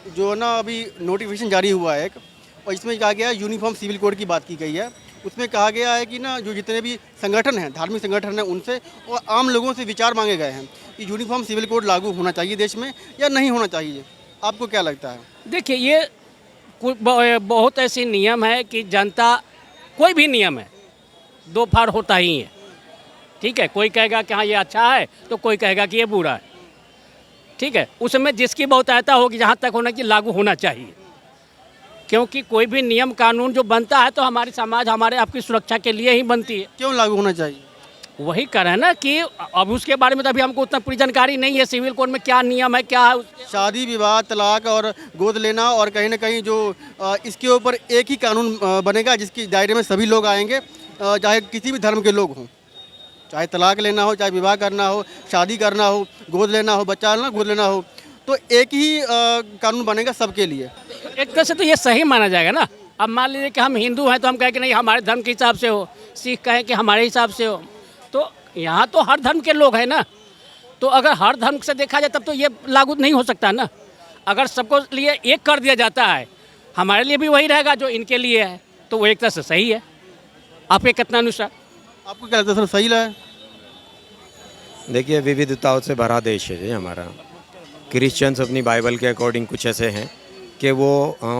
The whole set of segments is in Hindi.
जो ना अभी नोटिफिकेशन जारी हुआ है एक, और इसमें कहा गया है यूनिफॉर्म सिविल कोड की बात की गई है। उसमें कहा गया है कि ना जो जितने भी संगठन हैं, धार्मिक संगठन हैं, उनसे और आम लोगों से विचार मांगे गए हैं कि यूनिफॉर्म सिविल कोड लागू होना चाहिए देश में या नहीं होना चाहिए। आपको क्या लगता है? देखिए, ये बहुत ऐसे नियम है कि जनता, कोई भी नियम है दो फाड़ होता ही है। ठीक है, कोई कहेगा कि हाँ ये अच्छा है, तो कोई कहेगा कि ये बुरा है। ठीक है, उसमें जिसकी बहुतायता होगी जहाँ तक होना कि लागू होना चाहिए, क्योंकि कोई भी नियम कानून जो बनता है तो हमारे समाज, हमारे आपकी सुरक्षा के लिए ही बनती है। क्यों लागू होना चाहिए? वही कह रहे हैं ना कि अब उसके बारे में तो अभी हमको उतना पूरी जानकारी नहीं है, सिविल कोड में क्या नियम है, क्या है शादी विवाह, तलाक और गोद लेना, और कहीं ना कहीं जो इसके ऊपर एक ही कानून बनेगा जिसके दायरे में सभी लोग आएंगे, चाहे किसी भी धर्म के लोग हों, चाहे तलाक लेना हो, चाहे विवाह करना हो, शादी करना हो, गोद लेना हो, बच्चा ना गोद लेना हो, तो एक ही कानून बनेगा सबके लिए। एक तरह से तो ये सही माना जाएगा ना। अब मान लीजिए कि हम हिंदू हैं तो हम कहें कि नहीं हमारे धर्म के हिसाब से हो, सिख कहें कि हमारे हिसाब से हो, तो यहाँ तो हर धर्म के लोग हैं ना। तो अगर हर धर्म से देखा जाए तब तो ये लागू नहीं हो सकता ना। अगर सबको लिए एक कर दिया जाता है, हमारे लिए भी वही रहेगा जो इनके लिए है, तो वो एक तरह से सही है। आपके कितना अनुसार? आपको क्या लगता है सर, सही है? देखिए, विविधताओं से भरा देश है ये हमारा। क्रिश्चियंस अपनी बाइबल के अकॉर्डिंग कुछ ऐसे हैं कि वो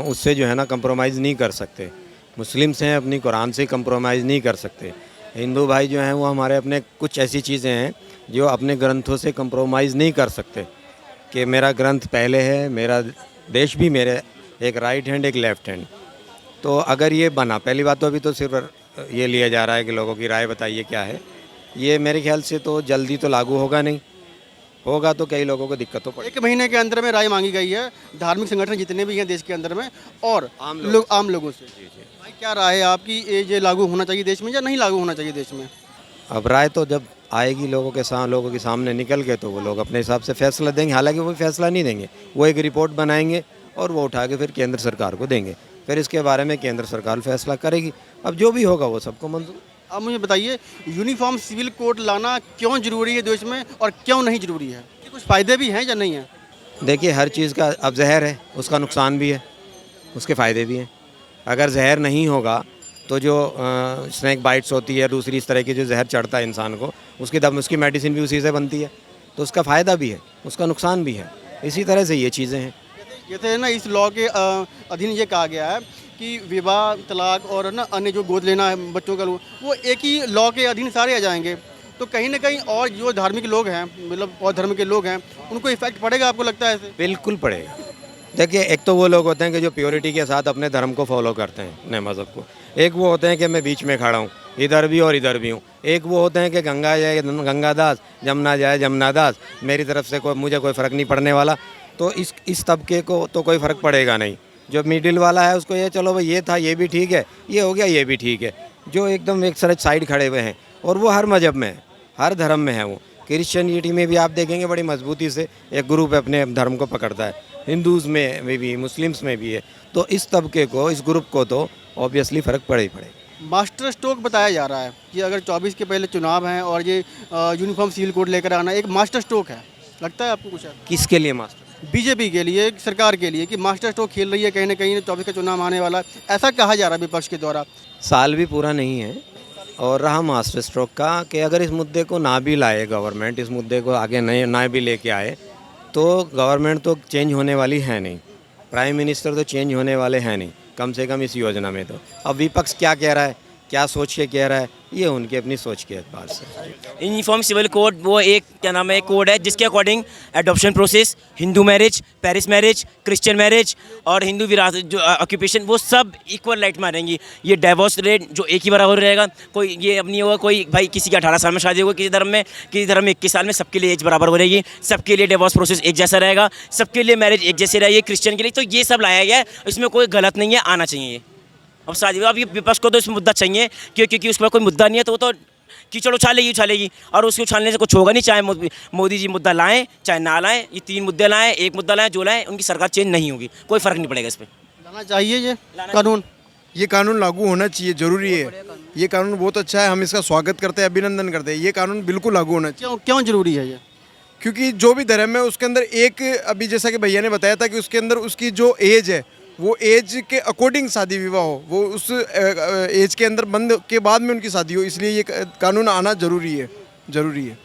उससे जो है ना कंप्रोमाइज़ नहीं कर सकते। मुस्लिम्स हैं, अपनी कुरान से कंप्रोमाइज़ नहीं कर सकते। हिंदू भाई जो हैं वो हमारे अपने कुछ ऐसी चीज़ें हैं जो अपने ग्रंथों से कंप्रोमाइज़ नहीं कर सकते कि मेरा ग्रंथ पहले है, मेरा देश भी मेरे, एक राइट हैंड एक लेफ़्ट हैंड। तो अगर ये बना, पहली बात तो अभी तो सिर्फ ये लिया जा रहा है कि लोगों की राय बताइए क्या है। ये मेरे ख्याल से तो जल्दी तो लागू होगा नहीं, होगा तो कई लोगों को दिक्कत तो पड़ेगी। 1 महीने के अंदर में राय मांगी गई है धार्मिक संगठन जितने भी हैं देश के अंदर में, और आम लोगों से। भाई क्या राय है आपकी, ये लागू होना चाहिए देश में या नहीं लागू होना चाहिए देश में? अब राय तो जब आएगी लोगों के सामने निकल के, तो वो लोग अपने हिसाब से फैसला देंगे। हालांकि वो फैसला नहीं देंगे, वो एक रिपोर्ट बनाएंगे और वो उठा के फिर केंद्र सरकार को देंगे। फिर इसके बारे में केंद्र सरकार फैसला करेगी। अब जो भी होगा वो सबको मंजूर। अब मुझे बताइए, यूनिफॉर्म सिविल कोड लाना क्यों जरूरी है देश में और क्यों नहीं जरूरी है? कुछ फ़ायदे भी हैं या नहीं है? देखिए, हर चीज़ का अब जहर है, उसका नुकसान भी है, उसके फ़ायदे भी हैं। अगर जहर नहीं होगा तो जो स्नैक बाइट्स होती है, दूसरी इस तरह की जो जहर चढ़ता है इंसान को, उसकी मेडिसिन भी उसी से बनती है, तो उसका फ़ायदा भी है, उसका नुकसान भी है। इसी तरह से ये चीज़ें हैं। जैसे ना इस लॉ के अधीन ये कहा गया है कि विवाह, तलाक और ना अन्य जो गोद लेना है बच्चों का, वो एक ही लॉ के अधीन सारे आ जाएंगे। तो कहीं ना कहीं और जो धार्मिक लोग हैं, मतलब और धर्म के लोग हैं, उनको इफेक्ट पड़ेगा, आपको लगता है ऐसे? बिल्कुल पड़ेगा। देखिए, एक तो वो लोग होते हैं कि जो प्योरिटी के साथ अपने धर्म को फॉलो करते हैं, अपने मज़हब को। एक वो होते हैं कि मैं बीच में खड़ा हूँ, इधर भी और इधर भी हूँ। एक वो होते हैं कि गंगा जाए गंगादास, जमुना जाए जमुनादास, मेरी तरफ से मुझे कोई फ़र्क नहीं पड़ने वाला। तो इस तबके को तो कोई फ़र्क पड़ेगा नहीं। जो मिडिल वाला है उसको ये चलो भाई ये था, ये भी ठीक है, ये हो गया, ये भी ठीक है। जो एकदम एक साइड खड़े हुए हैं, और वो हर मज़हब में है, हर धर्म में है। वो क्रिश्चियनिटी में भी आप देखेंगे बड़ी मजबूती से एक ग्रुप अपने धर्म को पकड़ता है, हिंदूज़ में भी, मुस्लिम्स में भी है। तो इस तबके को, इस ग्रुप को तो ऑब्वियसली फ़र्क पड़े ही पड़ेगा। मास्टर स्ट्रोक बताया जा रहा है कि अगर 24 के पहले चुनाव हैं और ये यूनिफॉर्म सिविल कोड लेकर आना एक मास्टर स्ट्रोक है, लगता है आपको कुछ? किसके लिए मास्टर? बीजेपी के लिए, सरकार के लिए, कि मास्टर स्ट्रोक खेल रही है कहीं ना कहीं, 24 का चुनाव आने वाला, ऐसा कहा जा रहा है विपक्ष के द्वारा। साल भी पूरा नहीं है और रहा मास्टर स्ट्रोक का कि अगर इस मुद्दे को ना भी लाए गवर्नमेंट, इस मुद्दे को आगे ना भी लेके आए, तो गवर्नमेंट तो चेंज होने वाली है नहीं, प्राइम मिनिस्टर तो चेंज होने वाले हैं नहीं, कम से कम इस योजना में। तो अब विपक्ष क्या कह रहा है, क्या सोच के कह रहा है, ये उनके अपनी सोच के एतबार से। यूनिफॉर्म सिविल कोड वो एक क्या नाम है कोड है जिसके according adoption process, Hindu marriage, Paris marriage, Christian marriage और हिंदू विरासत जो ऑक्यूपेशन, वो सब इक्वल राइट मानेंगी। ये डाइवोर्स रेट जो एक ही बराबर रहेगा, कोई ये अब नहीं होगा कोई भाई किसी की 18 साल में शादी होगी, किसी धर्म में 21 साल में, सबके लिए एज बराबर हो रहेगी, सबके लिए डिवोर्स प्रोसेस एक जैसा रहेगा, सबके लिए मैरिज एक जैसे रहेगी क्रिश्चियन के लिए। तो ये सब लाया गया है, इसमें कोई गलत नहीं है, आना चाहिए। अब शादी अब ये विपक्ष को तो इस मुद्दा चाहिए क्योंकि उस पर कोई मुद्दा नहीं है, तो वो तो कीचड़ उछालेगी और उसको उछालने से कुछ होगा नहीं। चाहे मोदी जी मुद्दा लाएं चाहे ना लाएं, ये 3 मुद्दे लाएं, एक मुद्दा लाएं, जो लाएं, उनकी सरकार चेंज नहीं होगी, कोई फ़र्क नहीं पड़ेगा इस पर। लाना चाहिए ये कानून, ये कानून लागू होना चाहिए, ज़रूरी है। ये कानून बहुत अच्छा है, हम इसका स्वागत करते हैं, अभिनंदन करते हैं। ये कानून बिल्कुल लागू होना चाहिए। क्यों जरूरी है ये? क्योंकि जो भी धर्म है उसके अंदर एक, अभी जैसा कि भैया ने बताया था कि उसके अंदर उसकी जो एज है वो एज के अकॉर्डिंग शादी विवाह हो, वो उस एज के अंदर बंद के बाद में उनकी शादी हो, इसलिए ये कानून आना ज़रूरी है, ज़रूरी है।